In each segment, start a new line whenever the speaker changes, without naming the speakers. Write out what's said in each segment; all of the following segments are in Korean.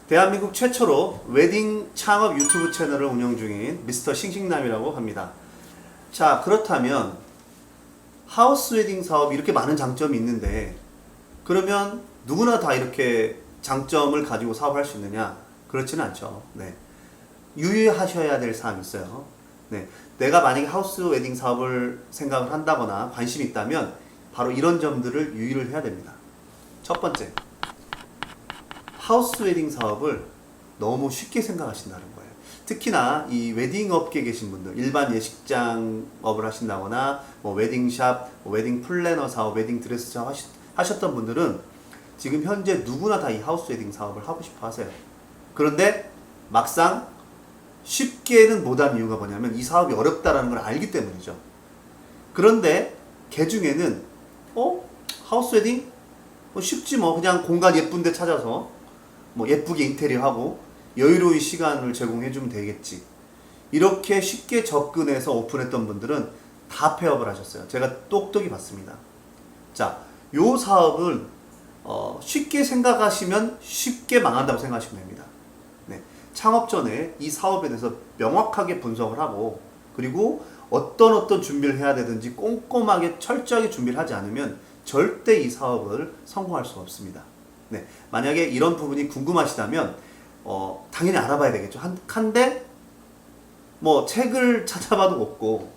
대한민국 최초로 웨딩 창업 유튜브 채널을 운영 중인 미스터 싱싱남이라고 합니다. 자, 그렇다면 하우스 웨딩 사업이 이렇게 많은 장점이 있는데 그러면 누구나 다 이렇게 장점을 가지고 사업할 수 있느냐? 그렇지는 않죠. 네. 유의하셔야 될 사항이 있어요. 네. 내가 만약에 하우스 웨딩 사업을 생각을 한다거나 관심이 있다면 바로 이런 점들을 유의를 해야 됩니다. 첫 번째, 하우스 웨딩 사업을 너무 쉽게 생각하신다는 거예요. 특히나 이 웨딩 업계에 계신 분들, 일반 예식장업을 하신다거나 뭐 웨딩샵, 웨딩 플래너 사업, 웨딩 드레스 사업 하셨던 분들은 지금 현재 누구나 다 이 하우스 웨딩 사업을 하고 싶어 하세요. 그런데 막상 쉽게는 못한 이유가 뭐냐면 이 사업이 어렵다라는 걸 알기 때문이죠. 그런데 개 중에는 하우스 웨딩? 쉽지 뭐, 그냥 공간 예쁜 데 찾아서 뭐 예쁘게 인테리어 하고 여유로운 시간을 제공해주면 되겠지, 이렇게 쉽게 접근해서 오픈했던 분들은 다 폐업을 하셨어요. 제가 똑똑히 봤습니다. 자, 요 사업은 쉽게 생각하시면 쉽게 망한다고 생각하시면 됩니다. 네. 창업 전에 이 사업에 대해서 명확하게 분석을 하고, 그리고 어떤 준비를 해야 되든지 꼼꼼하게 철저하게 준비를 하지 않으면 절대 이 사업을 성공할 수 없습니다. 네. 만약에 이런 부분이 궁금하시다면 당연히 알아봐야 되겠죠. 한데 뭐 책을 찾아봐도 없고,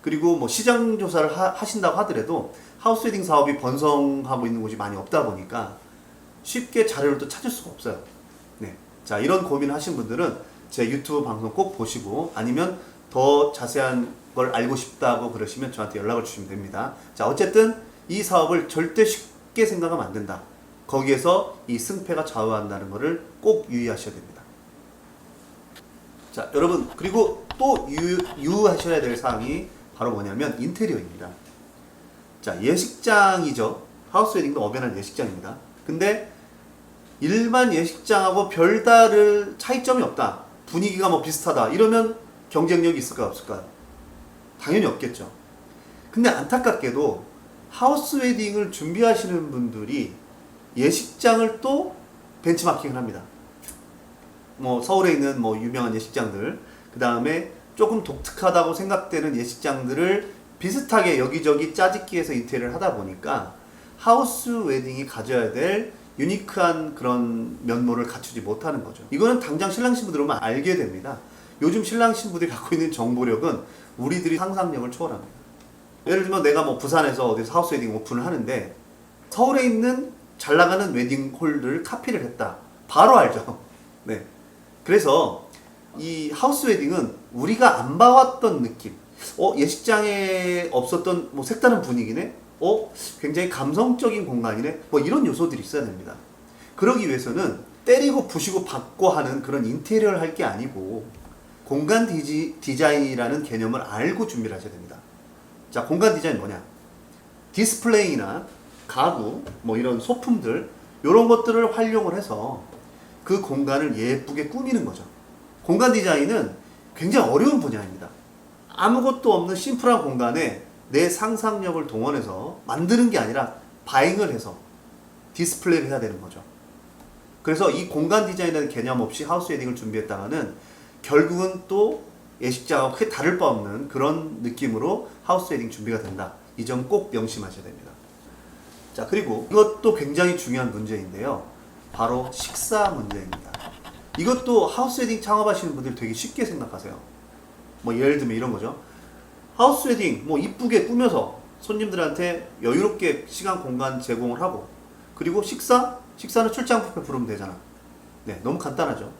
그리고 뭐 시장 조사를 하신다고 하더라도 하우스 웨딩 사업이 번성하고 있는 곳이 많이 없다 보니까 쉽게 자료를 또 찾을 수가 없어요. 네. 자, 이런 고민을 하신 분들은 제 유튜브 방송 꼭 보시고, 아니면 더 자세한 걸 알고 싶다고 그러시면 저한테 연락을 주시면 됩니다. 자, 어쨌든 이 사업을 절대 쉽게 생각하면 안 된다. 거기에서 이 승패가 좌우한다는 것을 꼭 유의하셔야 됩니다. 자, 여러분, 그리고 또 유의하셔야 될 사항이 바로 뭐냐면 인테리어입니다. 자, 예식장이죠. 하우스 웨딩도 엄연한 예식장입니다. 근데 일반 예식장하고 별다른 차이점이 없다, 분위기가 뭐 비슷하다, 이러면 경쟁력이 있을까요, 없을까요? 당연히 없겠죠. 근데 안타깝게도 하우스 웨딩을 준비하시는 분들이 예식장을 또 벤치마킹을 합니다. 뭐 서울에 있는 뭐 유명한 예식장들, 그 다음에 조금 독특하다고 생각되는 예식장들을 비슷하게 여기저기 짜집기해서 인테리어를 하다 보니까 하우스 웨딩이 가져야 될 유니크한 그런 면모를 갖추지 못하는 거죠. 이거는 당장 신랑 신부들 오면 알게 됩니다. 요즘 신랑 신부들이 갖고 있는 정보력은 우리들이 상상력을 초월합니다. 예를 들면 내가 뭐 부산에서 어디서 하우스 웨딩 오픈을 하는데 서울에 있는 잘 나가는 웨딩홀들을 카피를 했다, 바로 알죠. 네. 그래서 이 하우스 웨딩은 우리가 안 봐왔던 느낌, 예식장에 없었던 뭐 색다른 분위기네, 굉장히 감성적인 공간이네, 뭐 이런 요소들이 있어야 됩니다. 그러기 위해서는 때리고 부시고 받고 하는 그런 인테리어를 할 게 아니고 공간 디자인이라는 개념을 알고 준비를 하셔야 됩니다. 자, 공간 디자인 뭐냐? 디스플레이나 가구, 뭐 이런 소품들, 이런 것들을 활용을 해서 그 공간을 예쁘게 꾸미는 거죠. 공간 디자인은 굉장히 어려운 분야입니다. 아무것도 없는 심플한 공간에 내 상상력을 동원해서 만드는 게 아니라 바잉을 해서 디스플레이를 해야 되는 거죠. 그래서 이 공간 디자인이라는 개념 없이 하우스 웨딩을 준비했다가는 결국은 또 예식장하고 크게 다를 바 없는 그런 느낌으로 하우스 웨딩 준비가 된다. 이 점 꼭 명심하셔야 됩니다. 자, 그리고 이것도 굉장히 중요한 문제인데요. 바로 식사 문제입니다. 이것도 하우스 웨딩 창업하시는 분들이 되게 쉽게 생각하세요. 뭐 예를 들면 이런 거죠. 하우스 웨딩 뭐 이쁘게 꾸며서 손님들한테 여유롭게 시간 공간 제공을 하고, 그리고 식사는 출장 뷔페 부르면 되잖아. 네, 너무 간단하죠.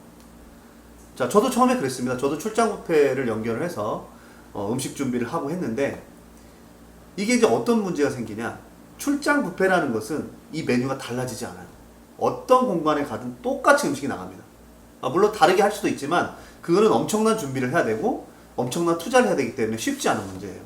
자, 저도 처음에 그랬습니다. 저도 출장 뷔페를 연결을 해서 음식 준비를 하고 했는데, 이게 이제 어떤 문제가 생기냐? 출장 뷔페라는 것은 이 메뉴가 달라지지 않아요. 어떤 공간에 가든 똑같이 음식이 나갑니다. 물론 다르게 할 수도 있지만 그거는 엄청난 준비를 해야 되고 엄청난 투자를 해야 되기 때문에 쉽지 않은 문제예요.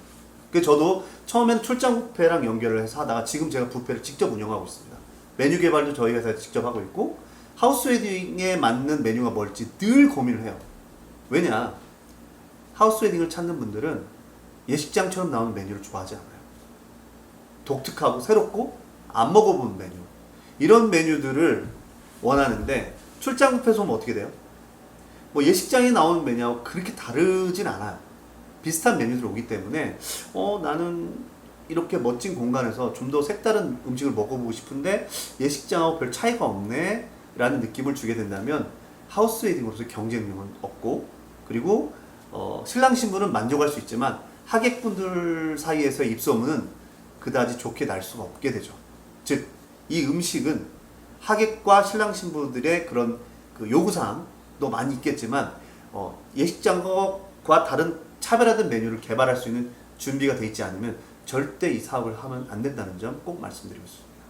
그래서 저도 처음에는 출장 뷔페랑 연결을 해서 하다가 지금 제가 뷔페를 직접 운영하고 있습니다. 메뉴 개발도 저희 회사에서 직접 하고 있고, 하우스 웨딩에 맞는 메뉴가 뭘지 늘 고민을 해요. 왜냐? 하우스 웨딩을 찾는 분들은 예식장처럼 나오는 메뉴를 좋아하지 않아요. 독특하고 새롭고 안 먹어본 메뉴, 이런 메뉴들을 원하는데 출장 뷔페에서 오면 어떻게 돼요? 뭐 예식장에 나오는 메뉴하고 그렇게 다르진 않아요. 비슷한 메뉴들 오기 때문에 나는 이렇게 멋진 공간에서 좀 더 색다른 음식을 먹어보고 싶은데 예식장하고 별 차이가 없네 라는 느낌을 주게 된다면 하우스 웨딩으로서 경쟁력은 없고, 그리고 신랑 신부는 만족할 수 있지만 하객분들 사이에서의 입소문은 그다지 좋게 날 수가 없게 되죠. 즉, 이 음식은 하객과 신랑 신부들의 그런 그 요구사항도 많이 있겠지만 예식장과 다른 차별화된 메뉴를 개발할 수 있는 준비가 되어 있지 않으면 절대 이 사업을 하면 안 된다는 점 꼭 말씀드리고 싶습니다.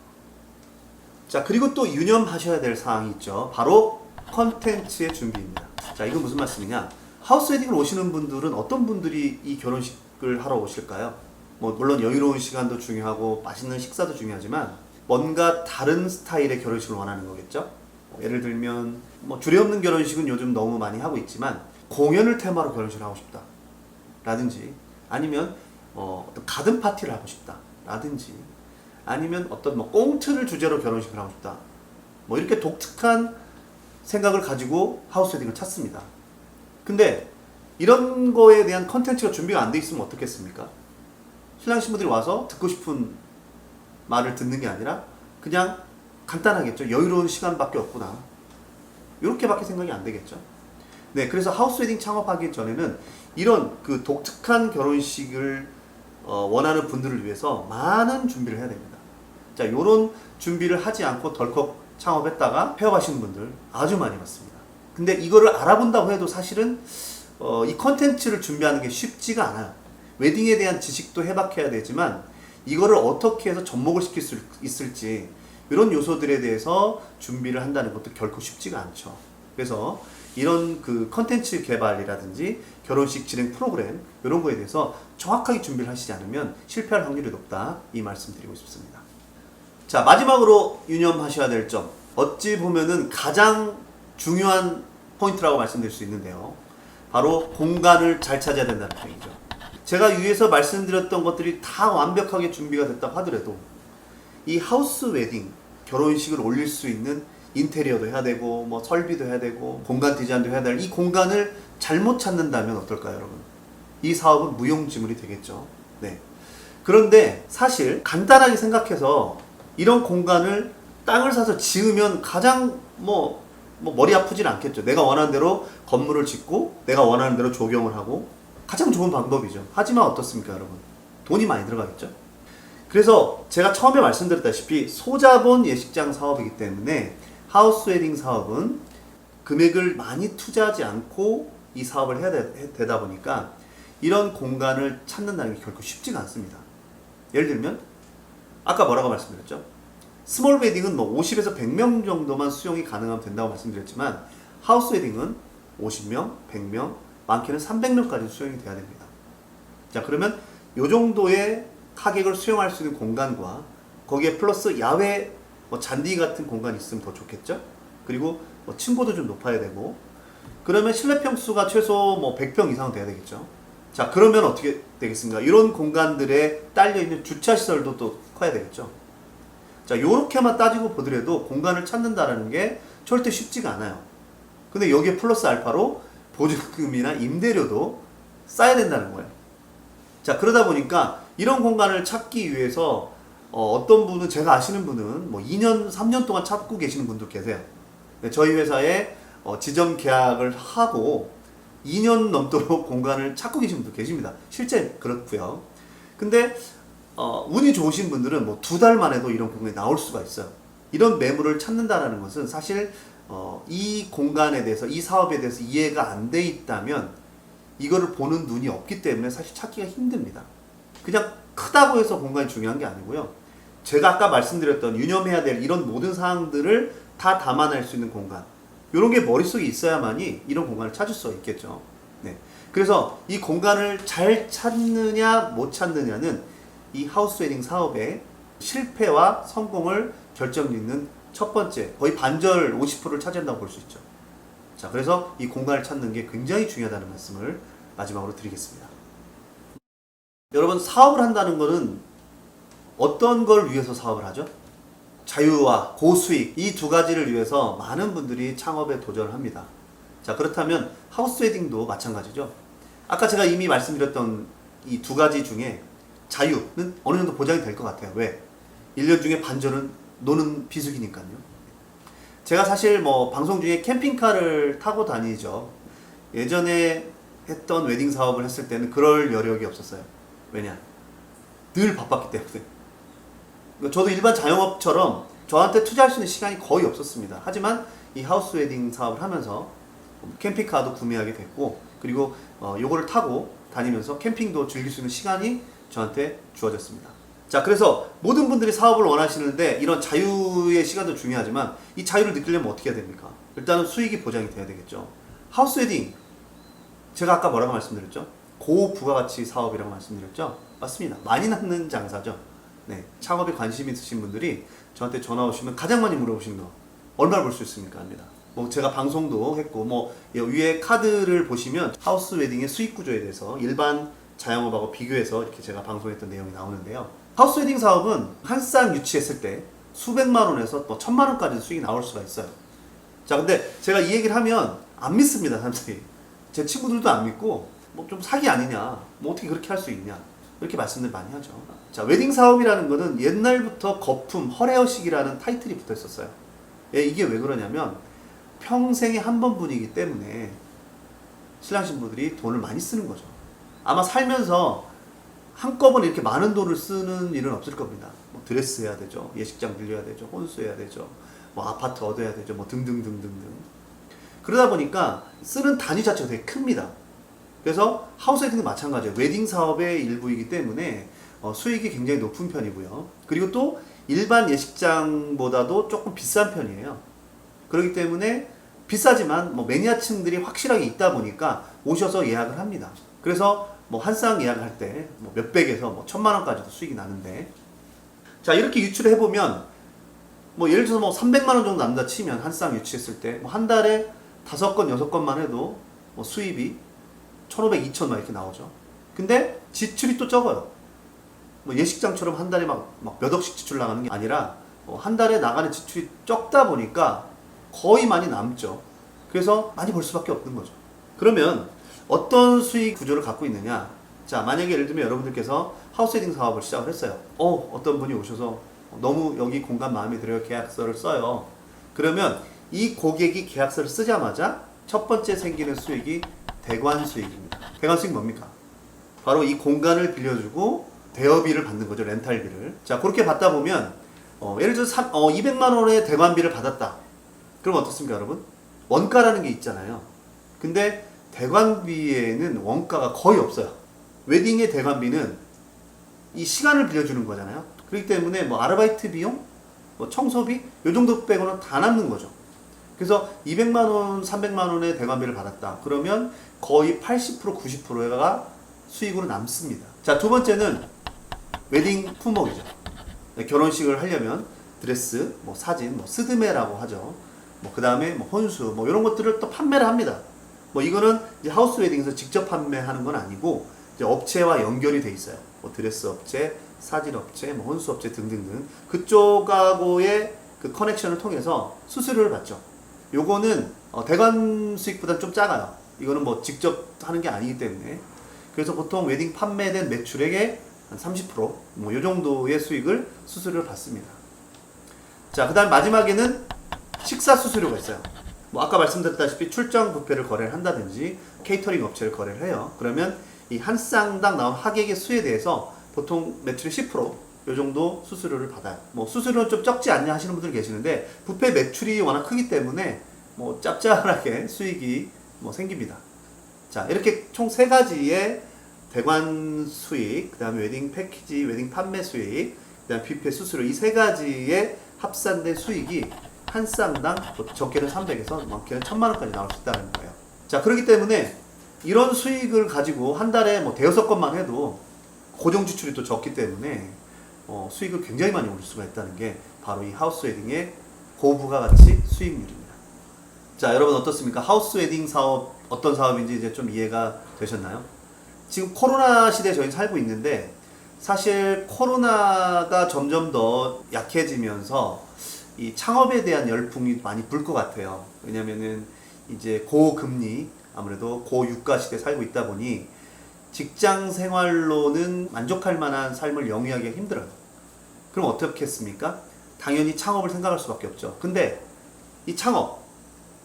자, 그리고 또 유념하셔야 될 사항이 있죠. 바로 컨텐츠의 준비입니다. 자, 이건 무슨 말씀이냐? 하우스 웨딩을 오시는 분들은 어떤 분들이 이 결혼식을 하러 오실까요? 뭐 물론 여유로운 시간도 중요하고 맛있는 식사도 중요하지만 뭔가 다른 스타일의 결혼식을 원하는 거겠죠? 예를 들면 뭐 주례없는 결혼식은 요즘 너무 많이 하고 있지만 공연을 테마로 결혼식을 하고 싶다 라든지, 아니면 어떤 가든 파티를 하고 싶다 라든지, 아니면 어떤 뭐 꽁트를 주제로 결혼식을 하고 싶다, 뭐 이렇게 독특한 생각을 가지고 하우스 웨딩을 찾습니다. 근데 이런 거에 대한 컨텐츠가 준비가 안 돼 있으면 어떻겠습니까? 신랑 신부들이 와서 듣고 싶은 말을 듣는 게 아니라 그냥 간단하겠죠. 여유로운 시간밖에 없구나, 이렇게밖에 생각이 안 되겠죠. 네, 그래서 하우스 웨딩 창업하기 전에는 이런 그 독특한 결혼식을 원하는 분들을 위해서 많은 준비를 해야 됩니다. 자, 요런 준비를 하지 않고 덜컥 창업했다가 폐업하시는 분들 아주 많이 봤습니다. 근데 이거를 알아본다고 해도 사실은 이 컨텐츠를 준비하는 게 쉽지가 않아요. 웨딩에 대한 지식도 해박해야 되지만 이거를 어떻게 해서 접목을 시킬 수 있을지, 이런 요소들에 대해서 준비를 한다는 것도 결코 쉽지가 않죠. 그래서 이런 그 컨텐츠 개발이라든지 결혼식 진행 프로그램, 이런 거에 대해서 정확하게 준비를 하시지 않으면 실패할 확률이 높다, 이 말씀 드리고 싶습니다. 자, 마지막으로 유념하셔야 될 점, 어찌 보면은 가장 중요한 포인트라고 말씀드릴 수 있는데요. 바로 공간을 잘 찾아야 된다는 얘기죠. 제가 위에서 말씀드렸던 것들이 다 완벽하게 준비가 됐다고 하더라도 이 하우스 웨딩, 결혼식을 올릴 수 있는 인테리어도 해야 되고 뭐 설비도 해야 되고 공간 디자인도 해야 될 이 공간을 잘못 찾는다면 어떨까요, 여러분? 이 사업은 무용지물이 되겠죠. 네. 그런데 사실 간단하게 생각해서 이런 공간을 땅을 사서 지으면 가장 머리 아프진 않겠죠. 내가 원하는 대로 건물을 짓고 내가 원하는 대로 조경을 하고 가장 좋은 방법이죠. 하지만 어떻습니까, 여러분? 돈이 많이 들어가겠죠. 그래서 제가 처음에 말씀드렸다시피 소자본 예식장 사업이기 때문에 하우스 웨딩 사업은 금액을 많이 투자하지 않고 이 사업을 해야 되다 보니까 이런 공간을 찾는다는 게 결코 쉽지가 않습니다. 예를 들면 아까 뭐라고 말씀드렸죠? 스몰 웨딩은 뭐 50에서 100명 정도만 수용이 가능하면 된다고 말씀드렸지만 하우스 웨딩은 50명, 100명, 많게는 300명까지 수용이 돼야 됩니다. 자, 그러면 이 정도의 하객을 수용할 수 있는 공간과 거기에 플러스 야외 잔디 같은 공간이 있으면 더 좋겠죠? 그리고 층고도 좀 높아야 되고, 그러면 실내 평수가 최소 100평 이상 돼야 되겠죠? 자, 그러면 어떻게 되겠습니까? 이런 공간들에 딸려있는 주차시설도 또 커야 되겠죠? 자, 요렇게만 따지고 보더라도 공간을 찾는다는 게 절대 쉽지가 않아요. 근데 여기에 플러스 알파로 보증금이나 임대료도 쌓아야 된다는 거예요. 자, 그러다 보니까 이런 공간을 찾기 위해서 어떤 분은, 제가 아시는 분은 2년, 3년 동안 찾고 계시는 분도 계세요. 네, 저희 회사에 지점 계약을 하고 2년 넘도록 공간을 찾고 계신 분도 계십니다. 실제 그렇고요. 근데 운이 좋으신 분들은 2달 만에도 이런 공간이 나올 수가 있어요. 이런 매물을 찾는다는 것은 사실 이 공간에 대해서, 이 사업에 대해서 이해가 안 돼 있다면 이거를 보는 눈이 없기 때문에 사실 찾기가 힘듭니다. 그냥 크다고 해서 공간이 중요한 게 아니고요. 제가 아까 말씀드렸던 유념해야 될 이런 모든 사항들을 다 담아낼 수 있는 공간, 이런 게 머릿속에 있어야만이 이런 공간을 찾을 수가 있겠죠. 네. 그래서 이 공간을 잘 찾느냐 못 찾느냐는 이 하우스 웨딩 사업의 실패와 성공을 결정짓는 첫 번째, 거의 반절 50%를 차지한다고 볼 수 있죠. 자, 그래서 이 공간을 찾는 게 굉장히 중요하다는 말씀을 마지막으로 드리겠습니다. 여러분, 사업을 한다는 거는 어떤 걸 위해서 사업을 하죠? 자유와 고수익 이 두 가지를 위해서 많은 분들이 창업에 도전을 합니다. 자, 그렇다면 하우스 웨딩도 마찬가지죠. 아까 제가 이미 말씀드렸던 이 두 가지 중에 자유는 어느 정도 보장이 될 것 같아요. 왜? 1년 중에 반절은 노는 비수기니까요. 제가 사실 뭐 방송 중에 캠핑카를 타고 다니죠. 예전에 했던 웨딩 사업을 했을 때는 그럴 여력이 없었어요. 왜냐? 늘 바빴기 때문에. 저도 일반 자영업처럼 저한테 투자할 수 있는 시간이 거의 없었습니다. 하지만 이 하우스 웨딩 사업을 하면서 캠핑카도 구매하게 됐고, 그리고 요거를 타고 다니면서 캠핑도 즐길 수 있는 시간이 저한테 주어졌습니다. 자, 그래서 모든 분들이 사업을 원하시는데 이런 자유의 시간도 중요하지만 이 자유를 느끼려면 어떻게 해야 됩니까? 일단은 수익이 보장이 돼야 되겠죠. 하우스 웨딩, 제가 아까 뭐라고 말씀드렸죠? 고부가가치 사업이라고 말씀드렸죠? 맞습니다. 많이 남는 장사죠. 네, 창업에 관심 있으신 분들이 저한테 전화 오시면 가장 많이 물어보시는 거, 얼마를 벌 수 있습니까? 합니다. 뭐 제가 방송도 했고, 뭐 위에 카드를 보시면 하우스 웨딩의 수익 구조에 대해서 일반 자영업하고 비교해서 이렇게 제가 방송했던 내용이 나오는데요. 하우스 웨딩 사업은 한 쌍 유치했을 때 수백만 원에서 뭐 1,000만 원까지 수익이 나올 수가 있어요. 자, 근데 제가 이 얘기를 하면 안 믿습니다, 사람들이. 제 친구들도 안 믿고, 뭐 좀 사기 아니냐, 뭐 어떻게 그렇게 할 수 있냐, 이렇게 말씀들 많이 하죠. 자, 웨딩 사업이라는 거는 옛날부터 거품, 허례허식이라는 타이틀이 붙어 있었어요. 예, 이게 왜 그러냐면 평생에 한 번뿐이기 때문에 신랑 신부들이 돈을 많이 쓰는 거죠. 아마 살면서 한꺼번에 이렇게 많은 돈을 쓰는 일은 없을 겁니다. 뭐 드레스 해야 되죠, 예식장 빌려야 되죠, 혼수 해야 되죠, 뭐 아파트 얻어야 되죠, 뭐 등등등등등. 그러다 보니까 쓰는 단위 자체가 되게 큽니다. 그래서 하우스 웨딩도 마찬가지예요. 웨딩 사업의 일부이기 때문에 수익이 굉장히 높은 편이고요. 그리고 또 일반 예식장보다도 조금 비싼 편이에요. 그렇기 때문에 비싸지만 뭐 매니아층들이 확실하게 있다 보니까 오셔서 예약을 합니다. 그래서 뭐 한 쌍 예약을 할 때 뭐 몇백에서 뭐 1,000만 원까지도 수익이 나는데, 자, 이렇게 유출을 해보면 뭐 예를 들어서 뭐 300만 원 정도 남다 치면 한 쌍 유치했을 때 뭐 한 달에 5건, 6건만 해도 뭐 수입이 1,500, 2,000 막 이렇게 나오죠. 근데 지출이 또 적어요. 뭐 예식장처럼 한 달에 막 몇 억씩 지출 나가는 게 아니라 한 달에 나가는 지출이 적다 보니까 거의 많이 남죠. 그래서 많이 벌 수밖에 없는 거죠. 그러면 어떤 수익 구조를 갖고 있느냐? 자, 만약에 예를 들면 여러분들께서 하우스 웨딩 사업을 시작을 했어요. 어떤 분이 오셔서 너무 여기 공간 마음에 들어요, 계약서를 써요. 그러면 이 고객이 계약서를 쓰자마자 첫 번째 생기는 수익이 대관 수익입니다. 대관 수익 뭡니까? 바로 이 공간을 빌려주고 대여비를 받는 거죠, 렌탈비를. 자, 그렇게 받다 보면 예를 들어서 200만 원의 대관비를 받았다. 그럼 어떻습니까, 여러분? 원가라는 게 있잖아요. 근데 대관비에는 원가가 거의 없어요. 웨딩의 대관비는 이 시간을 빌려주는 거잖아요. 그렇기 때문에 뭐 아르바이트 비용, 뭐 청소비, 요 정도 빼고는 다 남는 거죠. 그래서 200만 원, 300만 원의 대관비를 받았다. 그러면 거의 80%, 90%가 수익으로 남습니다. 자, 두 번째는 웨딩 품목이죠. 결혼식을 하려면 드레스, 뭐 사진, 뭐 스드메라고 하죠. 뭐 그 다음에 뭐 혼수, 뭐 이런 것들을 또 판매를 합니다. 뭐 이거는 이제 하우스 웨딩에서 직접 판매하는 건 아니고 이제 업체와 연결이 돼 있어요. 뭐 드레스 업체, 사진 업체, 뭐 혼수 업체 등등등 그쪽하고의 그 커넥션을 통해서 수수료를 받죠. 요거는 대관 수익보다 좀 작아요. 이거는 뭐 직접 하는 게 아니기 때문에. 그래서 보통 웨딩 판매된 매출액의 한 30%뭐 요 정도의 수익을 수수료를 받습니다. 자, 그 다음 마지막에는 식사 수수료가 있어요. 뭐 아까 말씀드렸다시피 출장 뷔페를 거래를 한다든지 케이터링 업체를 거래를 해요. 그러면 이 한 쌍당 나온 하객의 수에 대해서 보통 매출의 10%요 정도 수수료를 받아요. 뭐 수수료는 좀 적지 않냐 하시는 분들 계시는데 뷔페 매출이 워낙 크기 때문에 뭐 짭짤하게 수익이 뭐 생깁니다. 자, 이렇게 총 3가지의 대관 수익, 그 다음에 웨딩 패키지, 웨딩 판매 수익, 그 다음에 뷔페 수수료, 이 3가지의 합산된 수익이 한 쌍당 적게는 300에서 많게는 1,000만 원까지 나올 수 있다는 거예요. 자, 그렇기 때문에 이런 수익을 가지고 한 달에 뭐 대여섯 건만 해도 고정 지출이 또 적기 때문에 수익을 굉장히 많이 올릴 수가 있다는 게 바로 이 하우스 웨딩의 고부가가치 수익률입니다. 자, 여러분 어떻습니까? 하우스 웨딩 사업 어떤 사업인지 이제 좀 이해가 되셨나요? 지금 코로나 시대에 저희 살고 있는데 사실 코로나가 점점 더 약해지면서 이 창업에 대한 열풍이 많이 불 것 같아요. 왜냐면은 이제 고금리, 아무래도 고유가 시대에 살고 있다 보니 직장 생활로는 만족할 만한 삶을 영위하기가 힘들어요. 그럼 어떻게 했습니까? 당연히 창업을 생각할 수밖에 없죠. 근데 이 창업,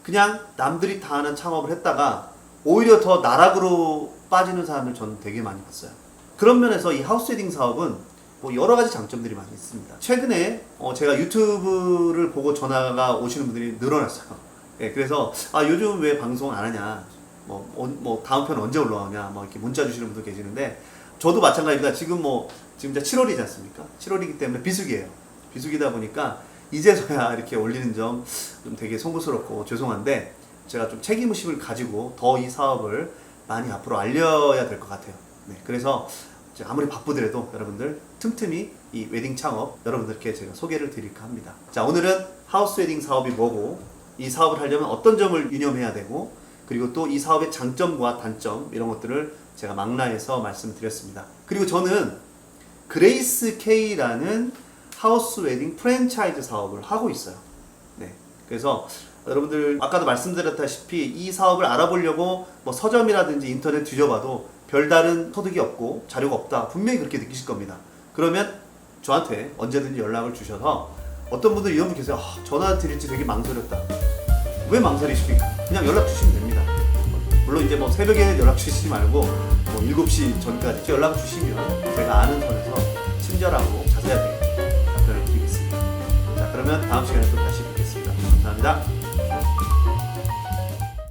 그냥 남들이 다 하는 창업을 했다가 오히려 더 나락으로 빠지는 사람을 저는 되게 많이 봤어요. 그런 면에서 이 하우스 웨딩 사업은 뭐 여러 가지 장점들이 많이 있습니다. 최근에 제가 유튜브를 보고 전화가 오시는 분들이 늘어났어요. 예, 그래서 요즘 왜 방송 안 하냐, 뭐 다음 편 언제 올라오냐, 뭐 이렇게 문자 주시는 분도 계시는데 저도 마찬가지입니다. 지금 이제 7월이지 않습니까? 7월이기 때문에 비수기예요. 비수기다 보니까 이제서야 이렇게 올리는 점 좀 되게 송구스럽고 죄송한데 제가 좀 책임의식을 가지고 더 이 사업을 많이 앞으로 알려야 될 것 같아요. 네, 그래서 아무리 바쁘더라도 여러분들 틈틈이 이 웨딩 창업 여러분들께 제가 소개를 드릴까 합니다. 자, 오늘은 하우스 웨딩 사업이 뭐고 이 사업을 하려면 어떤 점을 유념해야 되고 그리고 또 이 사업의 장점과 단점 이런 것들을 제가 망라해서 말씀드렸습니다. 그리고 저는 그레이스 K라는 하우스 웨딩 프랜차이즈 사업을 하고 있어요. 네, 그래서 여러분들 아까도 말씀드렸다시피 이 사업을 알아보려고 뭐 서점이라든지 인터넷 뒤져봐도 별다른 소득이 없고 자료가 없다, 분명히 그렇게 느끼실 겁니다. 그러면 저한테 언제든지 연락을 주셔서, 어떤 분들 이런 분 계세요. 전화 드릴지 되게 망설였다. 왜 망설이십니까? 그냥 연락 주시면 됩니다. 물론 이제 뭐 새벽에 연락 주시지 말고 뭐 7시 전까지 연락 주시면 제가 아는 선에서 친절하고 자세하게 답변을 드리겠습니다. 자, 그러면 다음 시간에 또 다시 뵙겠습니다. 감사합니다.